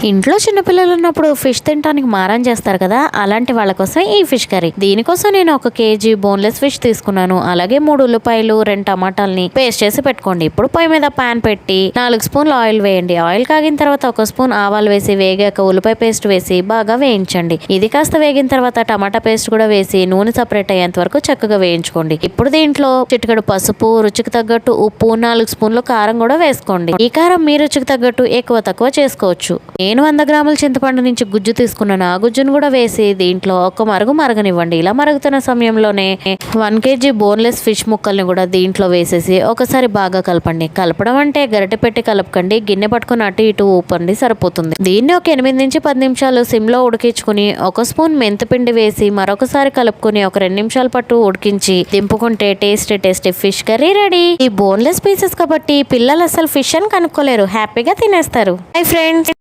ఇంట్లో చిన్నపిల్లలు ఉన్నప్పుడు ఫిష్ తినడానికి మారం చేస్తారు కదా, అలాంటి వాళ్ళ కోసం ఈ ఫిష్ కర్రీ. దీనికోసం నేను 1 కేజీ బోన్లెస్ ఫిష్ తీసుకున్నాను. అలాగే 3 ఉల్లిపాయలు, 2 టమాటాలని పేస్ట్ చేసి పెట్టుకోండి. ఇప్పుడు పొయ్యి మీద పాన్ పెట్టి 4 స్పూన్లు ఆయిల్ వేయండి. ఆయిల్ కాగిన తర్వాత 1 స్పూన్ ఆవాలు వేసి వేగాక ఉల్లిపాయ పేస్ట్ వేసి బాగా వేయించండి. ఇది కాస్త వేగిన తర్వాత టమాటా పేస్ట్ కూడా వేసి నూనె సపరేట్ అయ్యేంత వరకు చక్కగా వేయించుకోండి. ఇప్పుడు దీంట్లో చిటికెడు పసుపు, రుచికి తగ్గట్టు ఉప్పు, 4 స్పూన్లు కారం కూడా వేసుకోండి. ఈ కారం మీ రుచికి తగ్గట్టు ఎక్కువ తక్కువ చేసుకోవచ్చు. నేను 100 గ్రాముల చింతపండు నుంచి గుజ్జు తీసుకున్నాను. ఆ గుజ్జును కూడా వేసి దీంట్లో ఒక మరుగు మరగనివ్వండి. ఇలా మరుగుతున్న సమయంలోనే 1 కేజీ బోన్లెస్ ఫిష్ ముక్కల్ని కూడా దీంట్లో వేసేసి ఒకసారి బాగా కలపండి. కలపడం అంటే గరిటె పెట్టి కలపకండి, గిన్నె పట్టుకుని అటు ఇటు ఊపండి సరిపోతుంది. దీన్ని ఒక 8 నుంచి 10 నిమిషాలు సిమ్ లో ఉడికించుకుని 1 స్పూన్ మెంతిపిండి వేసి మరొకసారి కలుపుకుని ఒక 2 నిమిషాల పాటు ఉడికించి దింపుకుంటే టేస్టీ ఫిష్ కర్రీ రెడీ. ఈ బోన్లెస్ పీసెస్ కాబట్టి పిల్లలు అసలు ఫిష్ అని కనుక్కోలేరు, హ్యాపీగా తినేస్తారు. Hi friends.